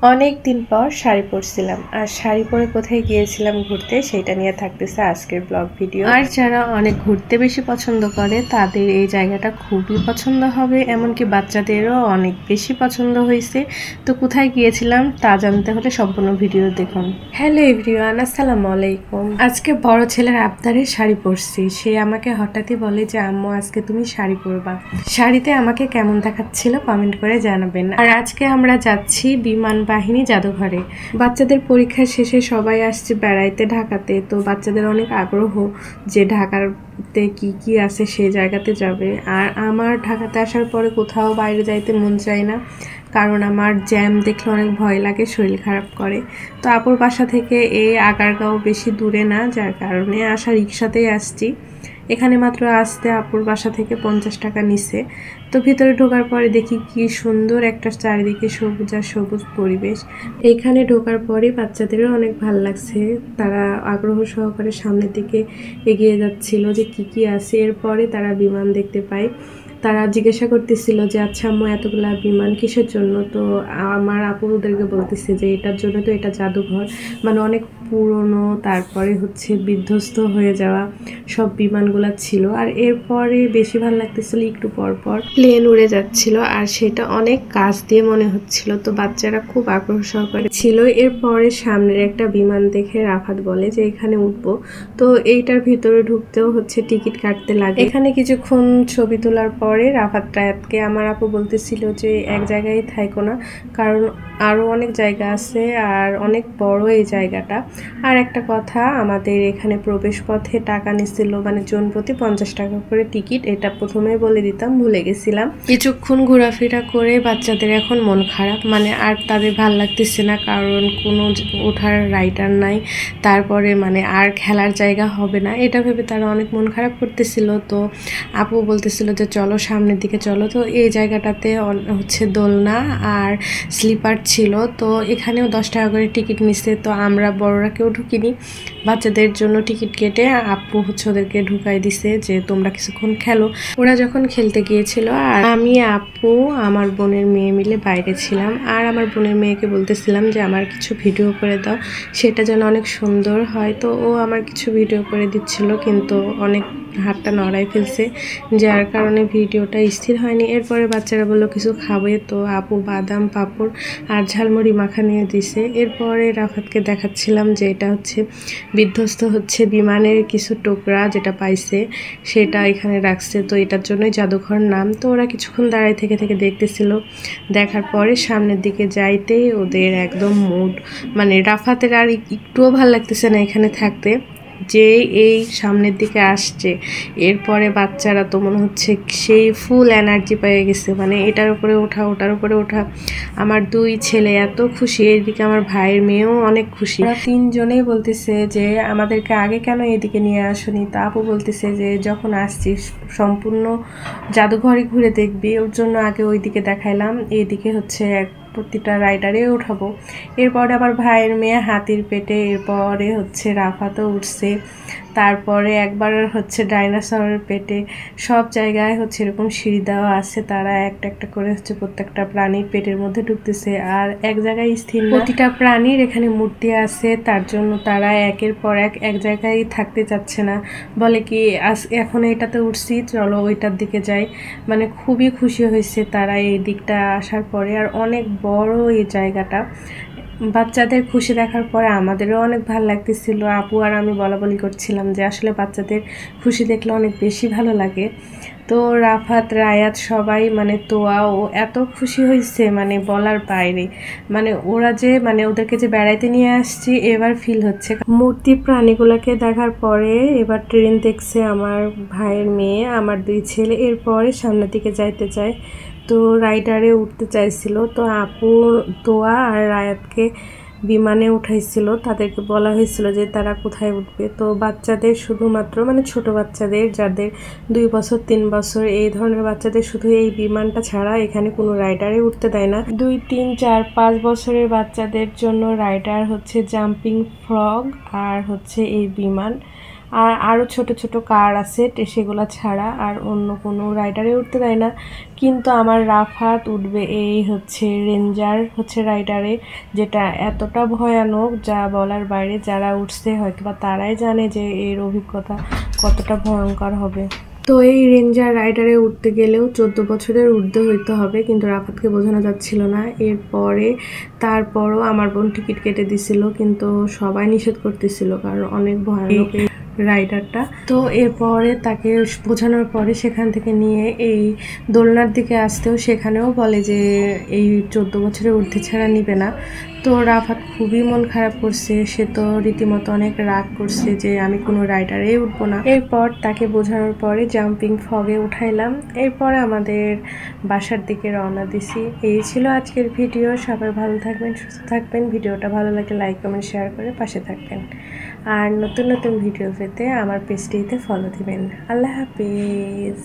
অনেক দিন পর শাড়ি পরছিলাম আর শাড়ি পরে কোথায় গিয়েছিলাম ঘুরতে সেটা নিয়ে থাকতেছে আজকের ব্লগ ভিডিও। আর যারা অনেক ঘুরতে বেশি পছন্দ করে তাদের এই জায়গাটা খুবই পছন্দ হবে, এমনকি বাচ্চাদেরও অনেক বেশি পছন্দ হয়েছে। তো কোথায় গিয়েছিলাম তা জানতে হলে সম্পূর্ণ ভিডিও দেখুন। হ্যালো এভরিওয়ান, আসসালামু আলাইকুম। আজকে বড় ছেলের আবদারে শাড়ি পরছি। সে আমাকে হঠাৎই বলে যে আম্মু আজকে তুমি শাড়ি পরবা। শাড়িতে আমাকে কেমন দেখাচ্ছিল কমেন্ট করে জানাবেন। আর আজকে আমরা যাচ্ছি বিমান বাহিনী জাদুঘরে। বাচ্চাদের পরীক্ষা শেষে সবাই আসছে বেড়াইতে ঢাকাতে, তো বাচ্চাদের অনেক আগ্রহ যে ঢাকাতে কি কি আছে সেই জায়গাতে যাবে। আর আমার ঢাকাতে আসার পরে কোথাও বাইরে যাইতে মন চায় না, কারণ আমার জ্যাম দেখলে অনেক ভয় লাগে, শরীর খারাপ করে। তো আপুর বাসা থেকে এই আগারগাঁও বেশি দূরে না, যার কারণে আসা রিক্সাতেই আসছি। এখানে মাত্র আসতে আপুর বাসা থেকে 50 টাকা নিছে। তো ভিতরে ঢোকার পরে দেখি কি সুন্দর একটা চারিদিকে সবুজ আর সবুজ পরিবেশ। এইখানে ঢোকার পরে বাচ্চাদেরও অনেক ভালো লাগছে, তারা আগ্রহ সহকারে সামনের দিকে এগিয়ে যাচ্ছিল যে কি কি আছে। এরপরে তারা বিমান দেখতে পায়। তারা জিজ্ঞাসা করতেছিল যে আচ্ছা আম্মু এতগুলা বিমান কিসের জন্য। তো আমার আপু ওদেরকে বলতেছে যে এটার জন্য, তো এটা জাদুঘর, মানে অনেক পুরনো, তারপরে হচ্ছে বিধ্বস্ত হয়ে যাওয়া সব বিমানগুলা ছিল। আর এরপরে বেশি ভালো লাগতেছিল একটু পর পর প্লেন উড়ে যাচ্ছিল, আর সেটা অনেক কাছ দিয়ে মনে হচ্ছিল। তো বাচ্চারা খুব আগ্রহ সহকারে ছিল। এরপরে সামনের একটা বিমান দেখে রাফাত বলে যে এখানে উঠবো। তো এইটার ভিতরে ঢুকতেও হচ্ছে টিকিট কাটতে লাগে। এখানে কিছুক্ষণ ছবি তোলার পরে রাফাত রায়াতকে আমার আপু বলতেছিল যে এক জায়গায় থাইকো না, কারণ আরও অনেক জায়গা আছে আর অনেক বড় এই জায়গাটা। আর একটা কথা, আমাদের এখানে প্রবেশ পথে টাকা নিচ্ছিল, মানে জন প্রতি 50 টাকা করে টিকিট। এটা প্রথমেই বলে দিতাম, ভুলে গেছিলাম। কিছুক্ষণ ঘোরাফেরা করে বাচ্চাদের এখন মন খারাপ, মানে আর তাদের ভাল লাগতেছে না, কারণ কোনো ওঠার রাইডার নাই, তারপরে মানে আর খেলার জায়গা হবে না, এটা ভেবে তারা অনেক মন খারাপ করতেছিল। তো আপু বলতেছিল যে চলো সামনের দিকে চলো। তো এই জায়গাটাতে হচ্ছে দোলনা আর স্লিপার ছিল। তো এখানেও 10 টাকা করে টিকিট নিচ্ছে। তো আমরা বড়রা কেউ ঢুকিনি, বাচ্চাদের জন্য টিকিট কেটে আপু হচ্ছে ওদেরকে ঢুকাই দিছে যে তোমরা কিছুক্ষণ খেলো। ওরা যখন খেলতে গিয়েছিল আর আমি, আপু, আমার বোনের মেয়ে মিলে বাইরে ছিলাম। আর আমার বোনের মেয়েকে বলতেছিলাম যে আমার কিছু ভিডিও করে দাও, সেটা যেন অনেক সুন্দর হয়। তো ও আমার কিছু ভিডিও করে দিচ্ছিল, কিন্তু অনেক হাতটা নড়াই ফেলছে, যার কারণে ভিডিওটা স্থির হয়নি। এরপরে বাচ্চারা বললো কিছু খাবে, তো আপু বাদাম, পাঁপড় আর ঝালমুড়ি মাখা নিয়ে দিছে। এরপরে রাফাতকে দেখাচ্ছিলাম যে এটা হচ্ছে বিধ্বস্ত হচ্ছে বিমানের কিছু টুকরা যেটা পাইছে, সেটা এখানে রাখছে। তো এটার জন্যই জাদুঘর নাম। তো ওরা কিছুক্ষণ দাঁড়ায় থেকে থেকে দেখতেছিল। দেখার পরে সামনের দিকে যাইতেই ওদের একদম মুড, মানে রাফাতের আর একটুও ভাল লাগতেছে না এখানে থাকতে, যে এই সামনের দিকে আসছে। এরপরে বাচ্চারা তো মনে হচ্ছে সেই ফুল এনার্জি পেয়ে গেছে, মানে এটার উপরে ওঠা, ওটার উপরে ওঠা। আমার 2 ছেলে এত খুশি, এদিকে আমার ভাইয়ের মেয়েও অনেক খুশি। ওরা 3 জনেই বলতেছে যে আমাদেরকে আগে কেন এদিকে নিয়ে আসনি। তা আপু বলতেছে যে যখন আসছিস সম্পূর্ণ জাদুঘরে ঘুরে দেখবি, ওর জন্য আগে ওইদিকে দেখাইলাম, এইদিকে হচ্ছে প্রতিটা রাইডারে উঠাবো। এরপরে আবার ভাইয়ের মেয়ে হাতির পেটে, এরপরে হচ্ছে রাফাতও উঠছে, তারপরে একবার হচ্ছে ডাইনোসরের পেটে। সব জায়গায় হচ্ছে এরকম সিঁড়ি দেওয়া আছে, তারা একটা একটা করে হচ্ছে প্রত্যেকটা প্রাণীর পেটের মধ্যে ঢুকতেছে। আর এক জায়গায় স্থির না, প্রতিটা প্রাণীর এখানে মূর্তি আছে, তার জন্য তারা একের পর এক জায়গায় থাকতে চাচ্ছে না। বলে কি এখন এটাতে উঠছি, চলো ওইটার দিকে যাই। মানে খুবই খুশি হয়েছে তারা এই দিকটা আসার পরে। আর অনেক বড় এই জায়গাটা। বাচ্চাদের খুশি দেখার পরে আমাদেরও অনেক ভালো লাগতেছিল। আপু আর আমি বলাবলি করছিলাম যে আসলে বাচ্চাদের খুশি দেখলে অনেক বেশি ভালো লাগে। তো রাফাত, রায়াত সবাই, মানে তোয়াও এত খুশি হয়েছে মানে বলার বাইরে। মানে ওরা যে, মানে ওদেরকে যে বেড়াইতে নিয়ে আসছি এবার ফিল হচ্ছে। মূর্তি প্রাণীগুলোকে দেখার পরে এবার ট্রেন দেখছে আমার ভাইয়ের মেয়ে, আমার 2 ছেলে। এরপরে সামনের দিকে যাইতে চায়, তো রাইডারে উঠতে চাইছিল। তো আপু তোয়া আর রায়াতকে বিমানে উঠাইছিল, তাদেরকে বলা হয়েছিল যে তারা কোথায় উঠবে। তো বাচ্চাদের শুধুমাত্র, মানে ছোট বাচ্চাদের যাদের 2 বছর 3 বছর এই ধরনের বাচ্চাদের শুধু এই বিমানটা ছাড়া এখানে কোনো রাইডারে উঠতে দেয় না। 2, 3, 4, 5 বছরের বাচ্চাদের জন্য রাইডার হচ্ছে জাম্পিং ফ্রগ আর হচ্ছে এই বিমান। আর আরও ছোট ছোট কার আছে সেগুলো ছাড়া আর অন্য কোনো রাইডারে উঠতে দেয় না। কিন্তু আমার রাফাত উঠবে এই হচ্ছে রেঞ্জার হচ্ছে রাইডারে, যেটা এতটা ভয়ানক যা বলার বাইরে। যারা উঠছে হয়তো বা তারাই জানে যে এর অভিজ্ঞতা কতটা ভয়ঙ্কর হবে। তো এই রেঞ্জার রাইডারে উঠতে গেলেও 14 বছরের ঊর্ধ্বে হইতে হবে, কিন্তু রাফাতকে বোঝানো যাচ্ছিল না। তারপরও আমার বোন টিকিট কেটে দিছিল, কিন্তু সবাই নিষেধ করতেছিল কারণ অনেক ভয়ানক রাইডারটা। তো এরপরে তাকে বোঝানোর পরে সেখান থেকে নিয়ে এই দোলনার দিকে আসতেও সেখানেও বলে যে এই 14 বছরের ঊর্ধ্বে ছাড়া নিবে না। তো রাফাত খুবই মন খারাপ করছে, সে তো রীতিমতো অনেক রাগ করছে যে আমি কোনো রাইডারেই উঠবো না। এরপর তাকে বোঝানোর পরে জাম্পিং ফগে উঠাইলাম, এরপরে আমাদের বাসার দিকে রওনা দিছি। এই ছিল আজকের ভিডিও। সবাই ভালো থাকবেন, সুস্থ থাকবেন। ভিডিওটা ভালো লাগলে লাইক কমেন্ট শেয়ার করে পাশে থাকবেন। আর নতুন নতুন ভিডিও পেতে আমার পেজটিতে ফলো দিবেন। আল্লাহ হাফিজ।